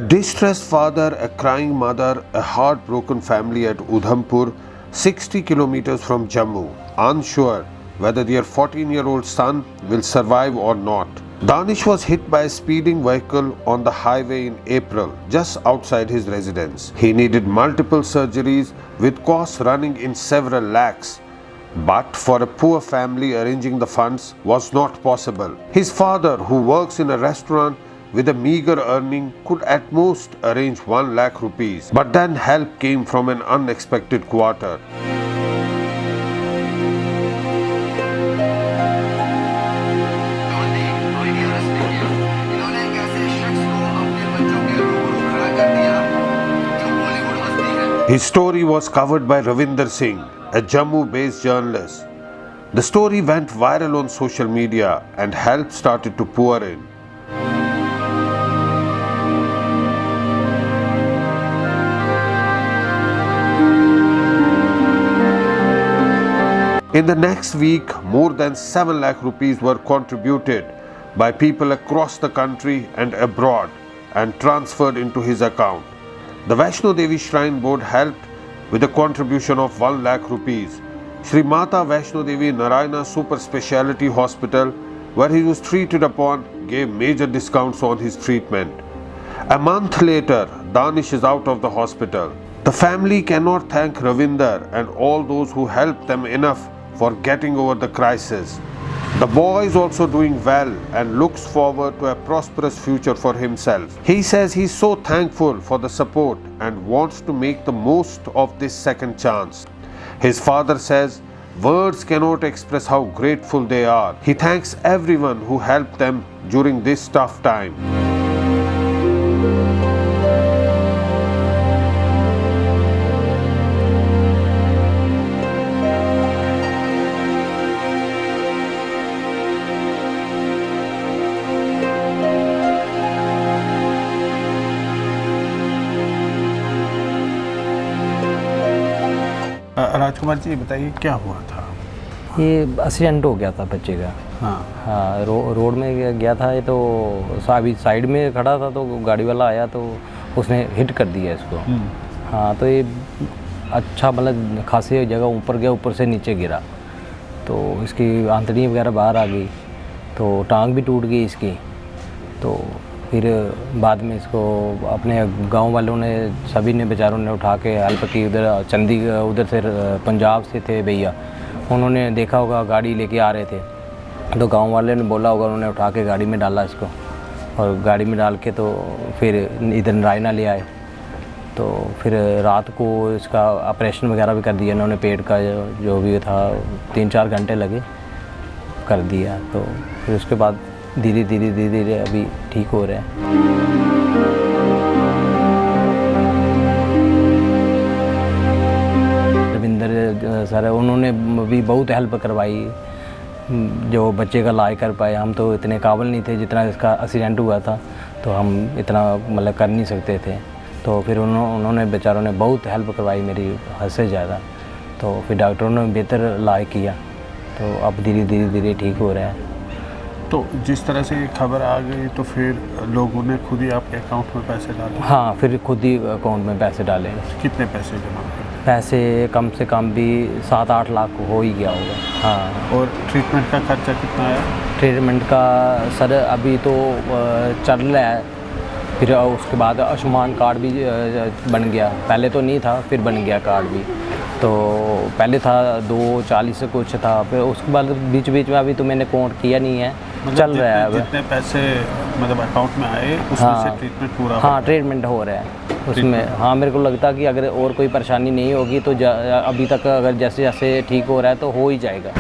A distressed father, a crying mother, a heartbroken family at Udhampur, 60 kilometers from Jammu, unsure whether their 14-year-old son will survive or not. Danish was hit by a speeding vehicle on the highway in April, just outside his residence. He needed multiple surgeries with costs running in several lakhs. But for a poor family, arranging the funds was not possible. His father, who works in a restaurant with a meager earning, could at most arrange 1 lakh rupees. But then help came from an unexpected quarter. His story was covered by Ravinder Singh, a Jammu-based journalist. The story went viral on social media and help started to pour in. In the next week, more than 7 lakh rupees were contributed by people across the country and abroad and transferred into his account. The Vaishno Devi Shrine Board helped with a contribution of 1 lakh rupees. Sri Mata Vaishno Devi Narayana Super Speciality Hospital, where he was treated upon, gave major discounts on his treatment. A month later, Danish is out of the hospital. The family cannot thank Ravinder and all those who helped them enough for getting over the crisis. The boy is also doing well and looks forward to a prosperous future for himself. He says he's so thankful for the support and wants to make the most of this second chance. His father says words cannot express how grateful they are. He thanks everyone who helped them during this tough time. Rajkumar ji बताइए क्या हुआ था? ये accident हो गया था बच्चे का। हाँ, रोड में गया था ये, तो अभी साइड में खड़ा था तो गाड़ी वाला आया तो उसने हिट कर दिया इसको। हाँ, तो ये अच्छा मतलब खासी जगह ऊपर गया, ऊपर से नीचे गिरा तो इसकी आंतड़ी वगैरह बाहर आ गई, तो टांग भी टूट गई इसकी। तो फिर बाद में इसको अपने गांव वालों ने, सभी ने बेचारों ने उठा के हेल्प की। उधर से पंजाब से थे भैया, उन्होंने देखा होगा गाड़ी लेके आ रहे थे तो गांव वाले ने बोला होगा, उन्होंने उठा के गाड़ी में डाला इसको, और गाड़ी में डाल के तो फिर इधर नारायणा ले आए। तो फिर रात को इसका ऑपरेशन वगैरह भी कर दिया इन्होंने, पेट का जो भी था 3-4 घंटे लगे कर दिया। तो फिर उसके बाद धीरे धीरे अभी ठीक हो रहे हैं। रविंदर सर उन्होंने भी बहुत हेल्प करवाई, जो बच्चे का इलाज कर पाए। हम तो इतने काबिल नहीं थे, जितना इसका एक्सीडेंट हुआ था तो हम इतना मतलब कर नहीं सकते थे। तो फिर उन्होंने बेचारों ने बहुत हेल्प करवाई मेरी, हद से ज़्यादा। तो फिर डॉक्टरों ने बेहतर इलाज किया, तो अब धीरे धीरे ठीक हो रहे हैं। तो जिस तरह से खबर आ गई तो फिर लोगों ने खुद ही आपके अकाउंट में पैसे डाले? हाँ, फिर खुद ही अकाउंट में पैसे डाले। कितने पैसे जमा कर? पैसे कम से कम भी 7-8 लाख हो ही गया होगा। हाँ। और ट्रीटमेंट का खर्चा कितना आया? ट्रीटमेंट का सर अभी तो चल रहा है, फिर उसके बाद आयुष्मान कार्ड भी बन गया। पहले तो नहीं था, फिर बन गया कार्ड भी। तो पहले था 240 से कुछ था, फिर उसके बाद बीच में अभी तो मैंने काउंट किया नहीं है, मतलब चल रहा है। जितने पैसे मतलब अकाउंट में आए उसमें से ट्रीटमेंट पूरा? हाँ, ट्रीटमेंट हो रहा है उसमें। हाँ, मेरे को लगता कि अगर और कोई परेशानी नहीं होगी तो अभी तक अगर जैसे जैसे ठीक हो रहा है तो हो ही जाएगा।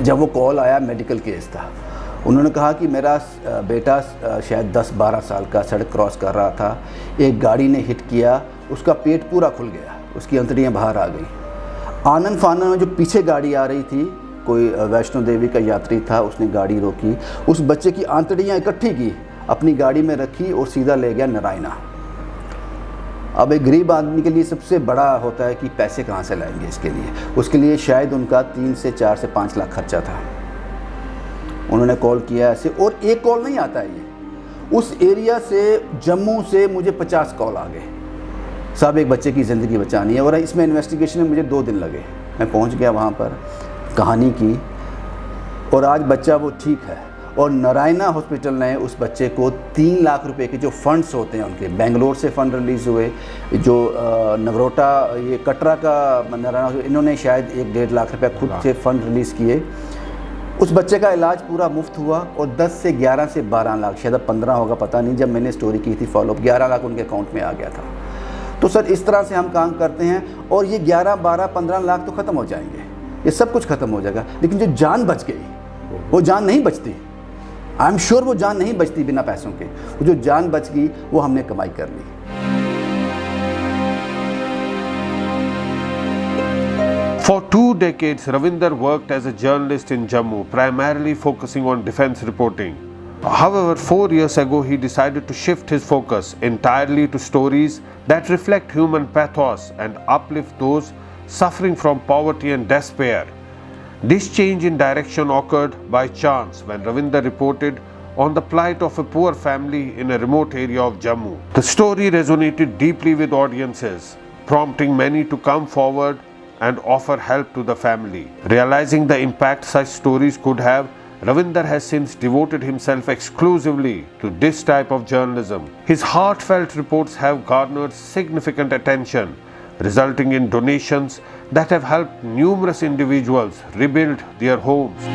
जब वो कॉल आया, मेडिकल केस था, उन्होंने कहा कि मेरा बेटा शायद 10-12 साल का सड़क क्रॉस कर रहा था, एक गाड़ी ने हिट किया, उसका पेट पूरा खुल गया, उसकी अंतड़ियाँ बाहर आ गई। आनन फानन में जो पीछे गाड़ी आ रही थी, कोई वैष्णो देवी का यात्री था, उसने गाड़ी रोकी, उस बच्चे की आंतड़ियाँ इकट्ठी की, अपनी गाड़ी में रखी और सीधा ले गया नारायणा। अब एक गरीब आदमी के लिए सबसे बड़ा होता है कि पैसे कहाँ से लाएंगे इसके लिए। उसके लिए शायद उनका 3 से 4 से 5 लाख खर्चा था। उन्होंने कॉल किया ऐसे, और एक कॉल नहीं आता है, ये उस एरिया से, जम्मू से मुझे 50 कॉल आ गए, साहब एक बच्चे की ज़िंदगी बचानी है। और इसमें इन्वेस्टिगेशन में मुझे 2 दिन लगे। मैं पहुंच गया वहाँ पर, कहानी की, और आज बच्चा वो ठीक है। और नारायणा हॉस्पिटल ने उस बच्चे को 3 लाख रुपए के जो फंड्स होते हैं उनके, बेंगलोर से फ़ंड रिलीज़ हुए, जो नगरोटा, ये कटरा का नारायणा, इन्होंने शायद 1-1.5 लाख रुपये खुद से फ़ंड रिलीज़ किए। उस बच्चे का इलाज पूरा मुफ्त हुआ, और 10 से 11 से 12 लाख, शायद 15 होगा पता नहीं, जब मैंने स्टोरी की थी फॉलोअप, 11 लाख उनके अकाउंट में आ गया था। तो सर इस तरह से हम काम करते हैं, और ये 11, 12, 15 लाख तो ख़त्म हो जाएंगे, ये सब कुछ ख़त्म हो जाएगा, लेकिन जो जान बच गई वो जान नहीं बचती। आई एम श्योर वो जान नहीं बचती बिना पैसों के। वो जो जान बच गई वो हमने कमाई कर ली। For 2 decades, Ravinder worked as a journalist in Jammu, primarily focusing on defense reporting. However, 4 years ago, he decided to shift his focus entirely to stories that reflect human pathos and uplift those suffering from poverty and despair. This change in direction occurred by chance when Ravinder reported on the plight of a poor family in a remote area of Jammu. The story resonated deeply with audiences, prompting many to come forward and offer help to the family. Realizing the impact such stories could have, Ravinder has since devoted himself exclusively to this type of journalism. His heartfelt reports have garnered significant attention, resulting in donations that have helped numerous individuals rebuild their homes.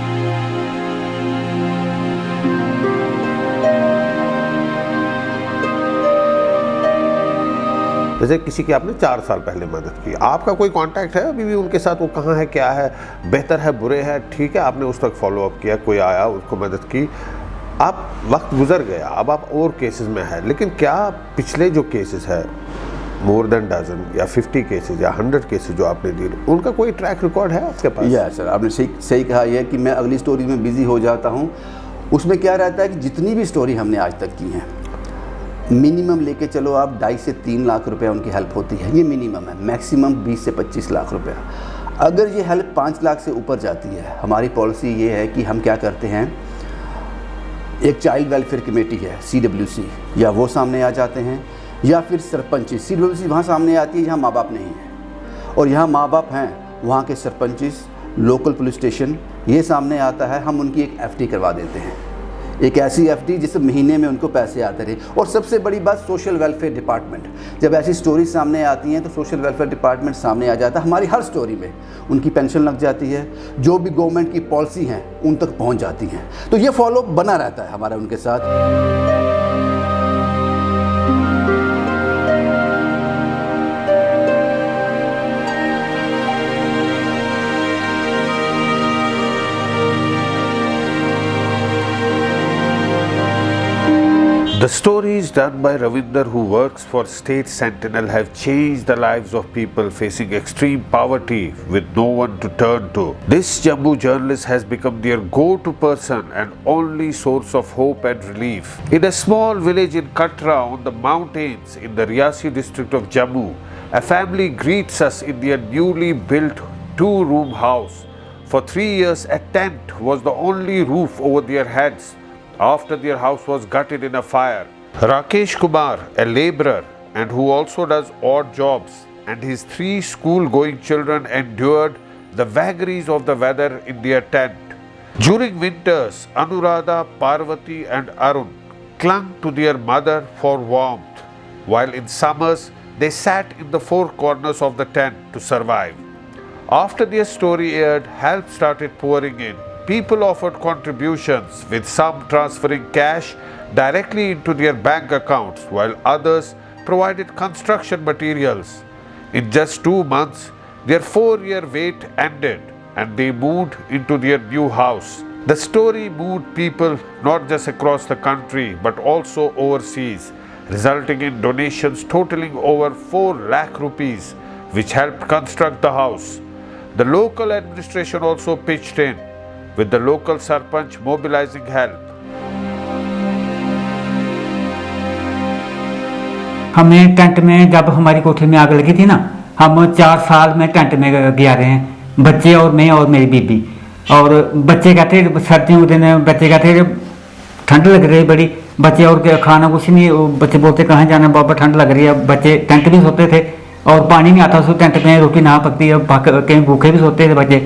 जैसे किसी की आपने 4 साल पहले मदद की, आपका कोई कांटेक्ट है अभी भी उनके साथ? वो कहाँ है, क्या है, बेहतर है, बुरे हैं, ठीक है, आपने उस वक्त फॉलो अप किया, कोई आया उसको मदद की, आप वक्त गुजर गया, अब आप और केसेस में है, लेकिन क्या पिछले जो केसेस है, मोर देन डजन या 50 केसेस या 100 केसेस जो आपने दिए, उनका कोई ट्रैक रिकॉर्ड है आपके पास? या सर, आपने सही कहा यह कि मैं अगली स्टोरी में बिजी हो जाता हूँ। उसमें क्या रहता है कि जितनी भी स्टोरी हमने आज तक की हैं, मिनिमम लेके चलो आप 2.5 से 3 लाख रुपए उनकी हेल्प होती है, ये मिनिमम है। मैक्सिमम 20 से 25 लाख रुपया। अगर ये हेल्प 5 लाख से ऊपर जाती है, हमारी पॉलिसी ये है कि हम क्या करते हैं, एक चाइल्ड वेलफेयर कमेटी है CWC, या वो सामने आ जाते हैं, या फिर सरपंच। CWC वहाँ सामने आती है जहाँ माँ बाप नहीं है, और यहाँ माँ बाप हैं वहाँ के सरपंच, लोकल पुलिस स्टेशन, ये सामने आता है, हम उनकी एक FD करवा देते हैं, एक ऐसी FD जिससे महीने में उनको पैसे आते रहे। और सबसे बड़ी बात, सोशल वेलफेयर डिपार्टमेंट, जब ऐसी स्टोरी सामने आती हैं तो सोशल वेलफेयर डिपार्टमेंट सामने आ जाता है। हमारी हर स्टोरी में उनकी पेंशन लग जाती है, जो भी गवर्नमेंट की पॉलिसी हैं उन तक पहुंच जाती हैं। तो ये फॉलो बना रहता है हमारा उनके साथ। The stories done by Ravinder, who works for State Sentinel, have changed the lives of people facing extreme poverty with no one to turn to. This Jammu journalist has become their go-to person and only source of hope and relief. In a small village in Katra on the mountains in the Riyasi district of Jammu, a family greets us in their newly built 2-room house. For 3 years, a tent was the only roof over their heads after their house was gutted in a fire. Rakesh Kumar, a laborer and who also does odd jobs, and his 3 school-going children endured the vagaries of the weather in their tent. During winters, Anuradha, Parvati and Arun clung to their mother for warmth, while in summers they sat in the 4 corners of the tent to survive. After their story aired, help started pouring in. People offered contributions, with some transferring cash directly into their bank accounts, while others provided construction materials. In just 2 months, their 4-year wait ended and they moved into their new house. The story moved people not just across the country but also overseas, resulting in donations totaling over 4 lakh rupees, which helped construct the house. The local administration also pitched in, with the local sarpanch mobilizing help. हमें tent में, जब हमारी कोठी में आग लगी थी ना, हम 4 साल में टेंट में गया रहे हैं, बच्चे और मैं और मेरी बीबी। और बच्चे कहते सर्दियों के दिन बच्चे कहते ठंड लग रही है बड़ी, बच्चे और खाना कुछ नहीं, बच्चे बोलते कहाँ जाना बाबा ठंड लग रही है। बच्चे टेंट भी सोते थे और पानी नहीं आता उस टेंट में, रोटी ना पकती है, कहीं भूखे भी सोते थे बच्चे।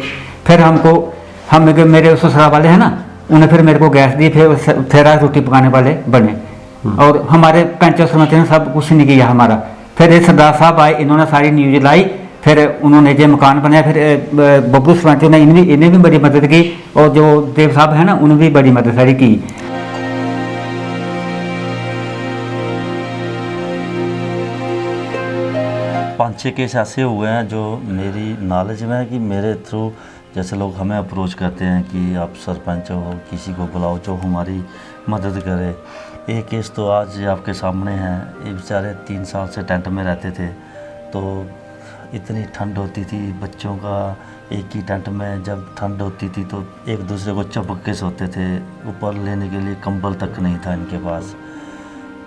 फिर हम मेरे ससुराल वाले हैं ना, उन्हें फिर मेरे को गैस दी, फिर आज रोटी पकाने वाले बने। और हमारे पंच और सरपंच ने सब कुछ नहीं किया हमारा। फिर ये सरदार साहब आए, इन्होंने सारी न्यूज लाई, फिर उन्होंने जो मकान बनाया, फिर बब्बू सरपंच ने इन्हें भी बड़ी मदद की, और जो देव साहब है ना उन्हें भी बड़ी मदद सारी की। 5-6 केस ऐसे हुए हैं जो मेरी नॉलेज में है कि मेरे थ्रू जैसे लोग हमें अप्रोच करते हैं कि आप सरपंच हो, किसी को बुलाओ जो हमारी मदद करे। एक केस तो आज आपके सामने है, ये बेचारे 3 साल से टेंट में रहते थे, तो इतनी ठंड होती थी, बच्चों का एक ही टेंट में जब ठंड होती थी तो एक दूसरे को चपक के सोते थे, ऊपर लेने के लिए कंबल तक नहीं था इनके पास।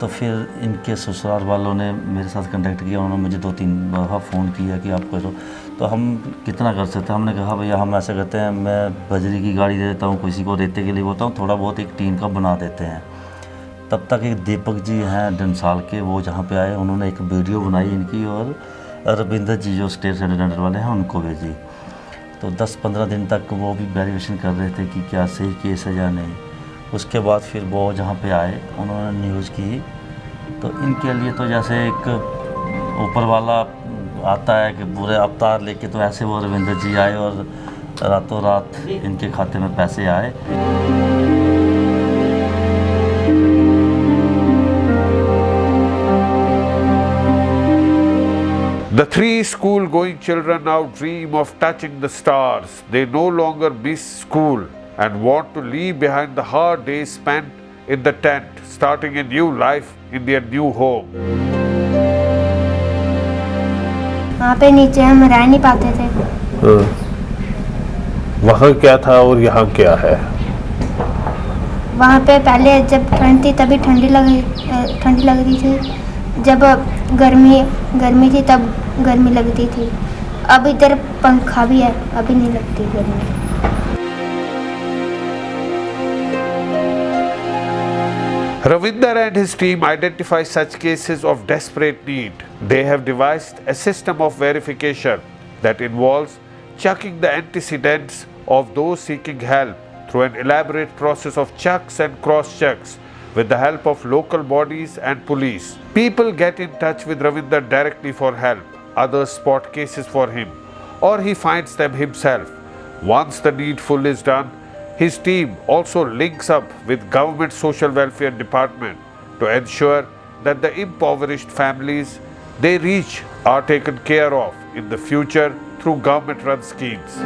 तो फिर इनके ससुराल वालों ने मेरे साथ कांटेक्ट किया, उन्होंने मुझे 2-3 बार फ़ोन किया कि आप करो, तो हम कितना कर सकते हैं। हमने कहा भैया हम ऐसा करते हैं, मैं बजरी की गाड़ी दे देता हूँ, किसी को रेते के लिए बोलता हूँ, थोड़ा बहुत एक टीन का बना देते हैं। तब तक एक दीपक जी हैं डंसाल के, वो जहाँ पे आए उन्होंने एक वीडियो बनाई इनकी, और रविंदर जी जो स्टेट सेनेटर वाले हैं उनको भेजी। तो 10-15 दिन तक वो भी वेरिफिकेशन कर रहे थे कि क्या सही केस है या नहीं। उसके बाद फिर वो जहाँ पे आए उन्होंने न्यूज़ की, तो इनके लिए तो जैसे एक ऊपर वाला आता है कि पूरे अवतार लेके, तो ऐसे वो रविंदर जी आए और रातों रात इनके खाते में पैसे आए। The 3 school-going children now dream of touching the stars. They no longer miss school and want to leave behind the hard days spent in the tent, starting a new life in their new home. वहाँ पे नीचे हम रह नहीं पाते थे। वहाँ क्या था और यहाँ क्या है? वहाँ पे पहले जब ठंड थी तभी ठंडी लग रही थी, जब गर्मी थी तब गर्मी लगती थी। अब इधर पंखा भी है, अभी नहीं लगती गर्मी। Ravinder and his team identify such cases of desperate need. They have devised a system of verification that involves checking the antecedents of those seeking help through an elaborate process of checks and cross-checks with the help of local bodies and police. People get in touch with Ravinder directly for help. Others spot cases for him, or he finds them himself. Once the needful is done, his team also links up with Government Social Welfare Department to ensure that the impoverished families they reach are taken care of in the future through government-run schemes.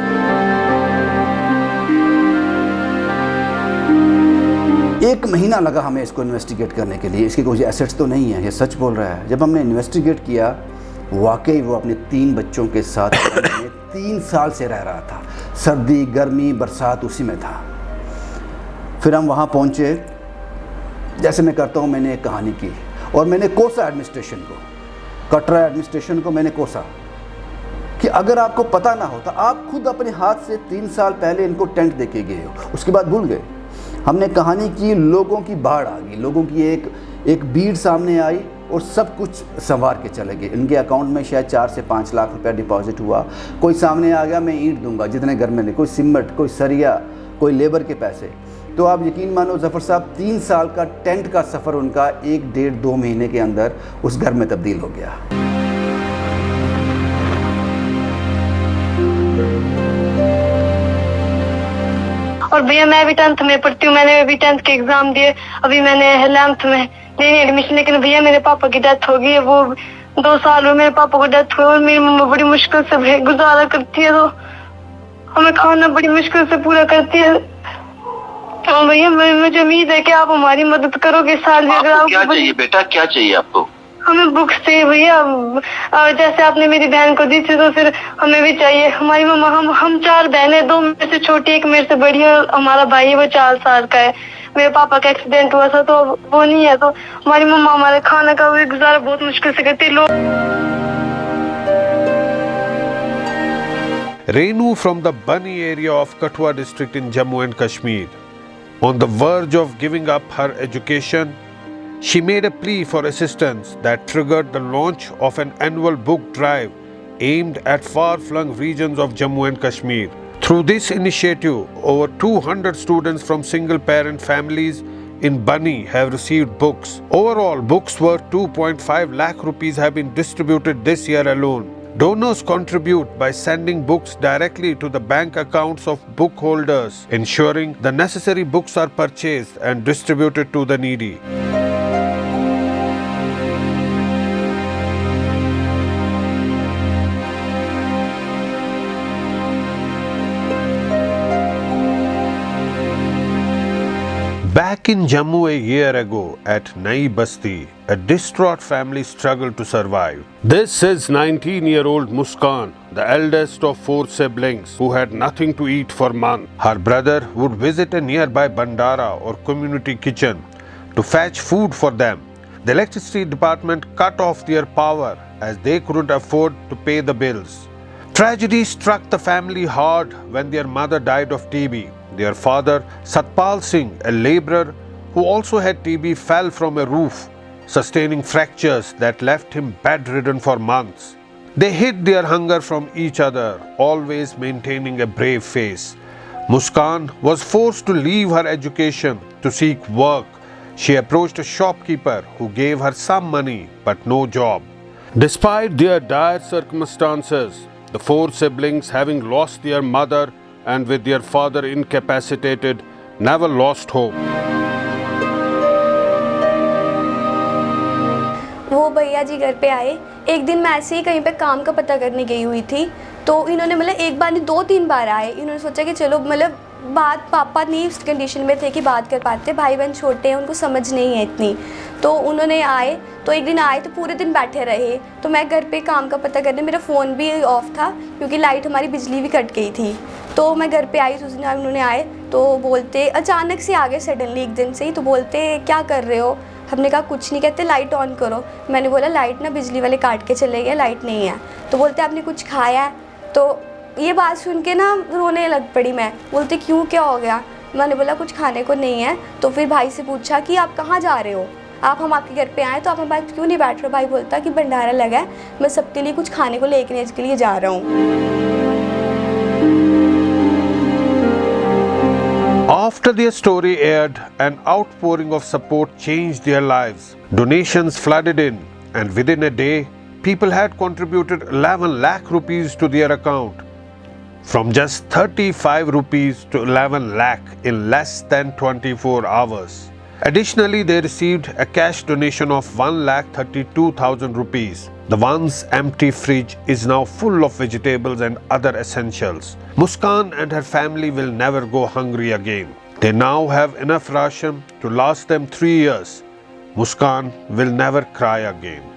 एक महीना लगा हमें इसको investigate करने के लिए। इसके कोई एसेट्स तो नहीं है, ये सच बोल रहा है। जब हमने इन्वेस्टिगेट किया, वाकई वो अपने 3 बच्चों के साथ 3 साल से रह रहा था, सर्दी गर्मी बरसात उसी में था। फिर हम वहाँ पहुँचे, जैसे मैं करता हूँ मैंने एक कहानी की, और मैंने कोसा एडमिनिस्ट्रेशन को, कटरा एडमिनिस्ट्रेशन को मैंने कोसा कि अगर आपको पता ना होता, आप खुद अपने हाथ से 3 साल पहले इनको टेंट दे के गए हो, उसके बाद भूल गए। हमने कहानी की, लोगों की बाढ़ आ गई, लोगों की एक भीड़ सामने आई और सब कुछ संवार के चले गए। इनके अकाउंट में शायद 4 से 5 लाख रुपया डिपॉजिट हुआ। कोई सामने आ गया, मैं ईंट दूंगा जितने घर में, कोई सीमेंट, कोई सरिया, कोई लेबर के पैसे। तो आप यकीन मानो जफ़र साहब, 3 साल का टेंट का सफ़र उनका 1-1.5-2 महीने के अंदर उस घर में तब्दील हो गया। और भैया मैं भी 10th में पढ़ती हूँ, मैंने अभी 10th के एग्जाम दिए, अभी मैंने 11th में लेनी एडमिशन। लेकिन भैया मेरे पापा की डेथ हो गई है, वो 2 साल में मेरे पापा को डेथ हुई, और मेरी मम्मा बड़ी मुश्किल से गुजारा करती है, तो हमें खाना बड़ी मुश्किल से पूरा करती है। तो भैया मुझे उम्मीद है कि आप हमारी मदद करोगे। साल में अगर क्या चाहिए बेटा, क्या चाहिए आपको? हमें बुक्स चाहिए भैया, जैसे आपने मेरी बहन को दी थी तो फिर हमें भी चाहिए। हमारी मम्मा, हम 4 बहनें, 2 मेरे से छोटी, 1 मेरे से बड़ी है, हमारा भाई है वो 4 साल का है। मेरे पापा का एक्सीडेंट हुआ था तो वो नहीं है, तो हमारी मम्मा हमारे खाने का भी गुजारा बहुत मुश्किल से करती है। लोग Renu from the Bani area of Kathua district in Jammu and Kashmir. On the verge of giving up her education, she made a plea for assistance that triggered the launch of an annual book drive aimed at far-flung regions of Jammu and Kashmir. Through this initiative, over 200 students from single-parent families in Bani have received books. Overall, books worth 2.5 lakh rupees have been distributed this year alone. Donors contribute by sending books directly to the bank accounts of book holders, ensuring the necessary books are purchased and distributed to the needy. Back in Jammu a year ago at Nai Basti, a distraught family struggled to survive. This is 19-year-old Muskan, the eldest of 4 siblings who had nothing to eat for months. Her brother would visit a nearby bandara or community kitchen to fetch food for them. The electricity department cut off their power as they couldn't afford to pay the bills. Tragedy struck the family hard when their mother died of TB. Their father, Satpal Singh, a labourer who also had TB, fell from a roof, sustaining fractures that left him bedridden for months. They hid their hunger from each other, always maintaining a brave face. Muskan was forced to leave her education to seek work. She approached a shopkeeper who gave her some money but no job. Despite their dire circumstances, the 4 siblings, having lost their mother and with their father incapacitated, never lost hope. वो भैया जी घर पे आए। एक दिन मैं ऐसे ही कहीं पे काम का पता करने गई हुई थी, तो इन्होंने मतलब एक बार नहीं 2-3 बार आए। इन्होंने सोचा कि चलो मतलब बात, पापा नहीं इस कंडीशन में थे कि बात कर पाते, भाई बहन छोटे हैं उनको समझ नहीं है इतनी, तो उन्होंने आए। तो एक दिन आए तो पूरे दिन बैठे रहे, तो मैं घर पे काम का पता करने, मेरा फ़ोन भी ऑफ था क्योंकि लाइट हमारी बिजली भी कट गई थी। तो मैं घर पे आई, उस दिन उन्होंने आए तो बोलते अचानक से आ गए सडनली एक दिन से ही, तो बोलते क्या कर रहे हो? हमने कहा कुछ नहीं, कहते लाइट ऑन करो। मैंने बोला लाइट ना बिजली वाले काट के चले गए, लाइट नहीं है। तो बोलते आपने कुछ खाया है? तो ये बात सुन के ना रोने लग पड़ी मैं। बोलते क्यों, क्या हो गया? मैंने बोला कुछ खाने को नहीं है। तो फिर भाई से पूछा कि आप कहाँ जा रहे हो, आप हम आपके घर पे आए तो आप हमारे पास क्यों नहीं बैठ रहे हो? भाई बोलता कि भंडारा लगा है, मैं सबके लिए कुछ खाने को लेके के लिए जा रहा हूँ। After their story aired, an outpouring of support changed their lives. Donations flooded in, and within a day, people had contributed 11 lakh rupees to their account. From just 35 rupees to 11 lakh in less than 24 hours. Additionally, they received a cash donation of 1,32,000 rupees. The once empty fridge is now full of vegetables and other essentials. Muskan and her family will never go hungry again. They now have enough ration to last them 3 years. Muskan will never cry again.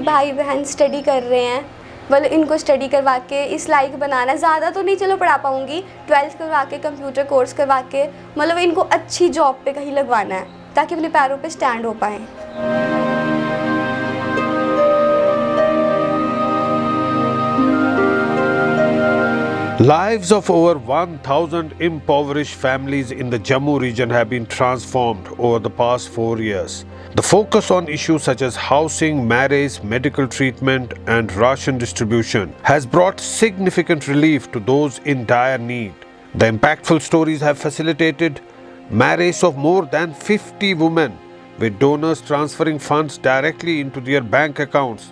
भाई बहन study कर रहे हैं, मतलब इनको study करवा के इस लायक बनाना, ज़्यादा तो नहीं चलो पढ़ा पाऊँगी, 12th करवा के कंप्यूटर कोर्स करवा के मतलब इनको अच्छी जॉब पे कहीं लगवाना है ताकि अपने पैरों पे स्टैंड हो पाएँ। Lives of over 1,000 impoverished families in the Jammu region have been transformed over the past 4 years. The focus on issues such as housing, marriage, medical treatment, and ration distribution has brought significant relief to those in dire need. The impactful stories have facilitated marriage of more than 50 women, with donors transferring funds directly into their bank accounts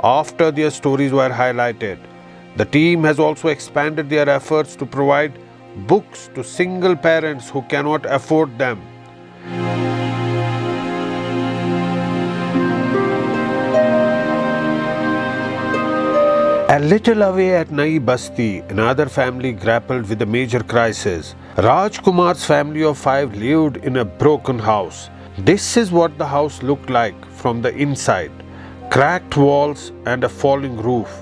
after their stories were highlighted. The team has also expanded their efforts to provide books to single parents who cannot afford them. A little away at Nai Basti, another family grappled with a major crisis. Raj Kumar's family of 5 lived in a broken house. This is what the house looked like from the inside. Cracked walls and a falling roof.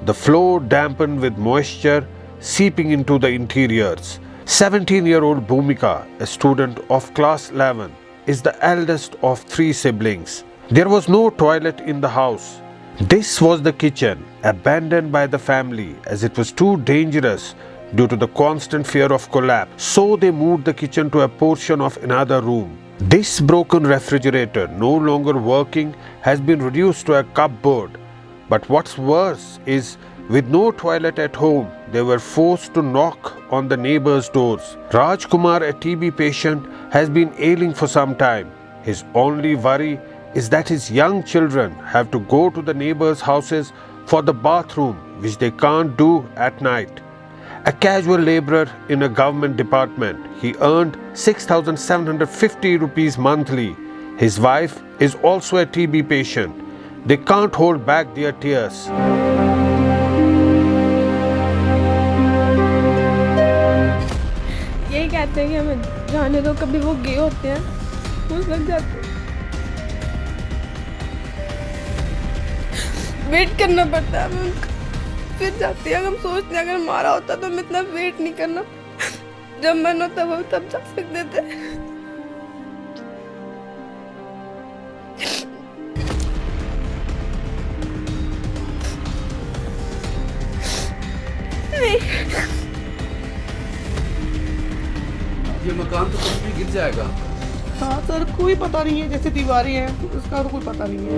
The floor dampened with moisture seeping into the interiors. 17-year-old Bhumika, a student of class 11, is the eldest of 3 siblings. There was no toilet in the house. This was the kitchen, abandoned by the family as it was too dangerous due to the constant fear of collapse. So they moved the kitchen to a portion of another room. This broken refrigerator, no longer working, has been reduced to a cupboard. But what's worse is, with no toilet at home, they were forced to knock on the neighbors' doors. Raj Kumar, a TB patient, has been ailing for some time. His only worry is that his young children have to go to the neighbors' houses for the bathroom, which they can't do at night. A casual labourer in a government department, he earned 6,750 rupees monthly. His wife is also a TB patient. They can't hold back their tears. यही कहते हैं कि हमें जाने दो, कभी वो गए होते हैं उस वक्त जाते हैं, वेट करना पड़ता है हमें उनका, फिर जाते हैं। हम सोचते हैं अगर हमारा होता तो हम इतना वेट नहीं करना, जब मन होता वो तब जा सकते थे। ये मकान तो कभी भी गिर जाएगा। हाँ सर, कोई पता नहीं है, जैसे दीवारें हैं उसका तो कोई पता नहीं है।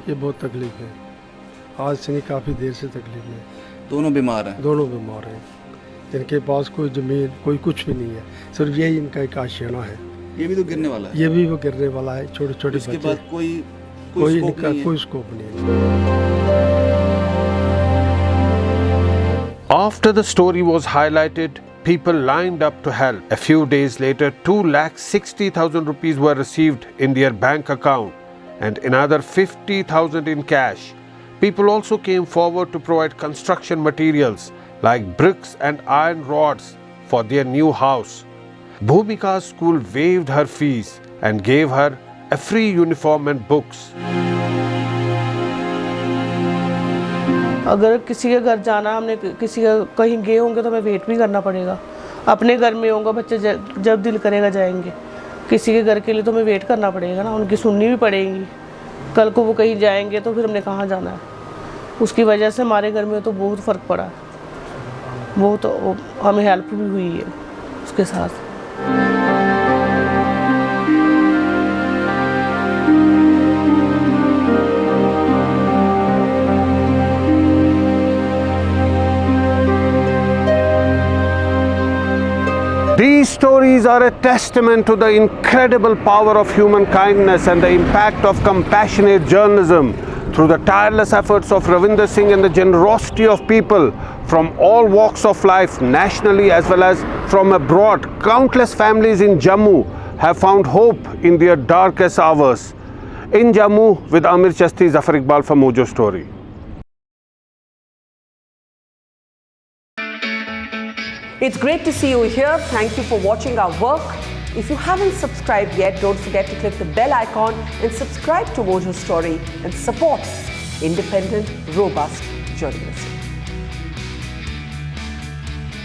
ये बहुत तकलीफ है, आज से नहीं काफ़ी देर से तकलीफ है। दोनों बीमार हैं? दोनों बीमार हैं। इनके पास कोई ज़मीन कोई कुछ भी नहीं है, सिर्फ यही इनका एक आशियाना है। ये भी तो गिरने वाला है? ये भी वो गिरने वाला है, छोटे छोटे बच्चे। इसके बाद कोई इनका कोई स्कोप नहीं है। After the story was highlighted, people lined up to help. A few days later, 2,60,000 rupees were received in their bank account and another 50,000 in cash. People also came forward to provide construction materials like bricks and iron rods for their new house. Bhumika's school waived her fees and gave her a free uniform and books. अगर किसी के घर जाना, हमने किसी का कहीं गए होंगे तो हमें वेट भी करना पड़ेगा। अपने घर में होंगे बच्चे, जब दिल करेगा जाएंगे। किसी के घर के लिए तो हमें वेट करना पड़ेगा ना, उनकी सुननी भी पड़ेगी। कल को वो कहीं जाएंगे तो फिर हमने कहाँ जाना है। उसकी वजह से हमारे घर में तो बहुत फ़र्क पड़ा है, बहुत हमें हेल्प भी हुई है उसके साथ। These stories are a testament to the incredible power of human kindness and the impact of compassionate journalism. Through the tireless efforts of Ravinder Singh and the generosity of people from all walks of life, nationally as well as from abroad, countless families in Jammu have found hope in their darkest hours. In Jammu, with Amir Chasti, Zafar Iqbal for Mojo Story. It's great to see you here. Thank you for watching our work. If you haven't subscribed yet, don't forget to click the bell icon and subscribe to Mojo Story and support independent, robust journalism.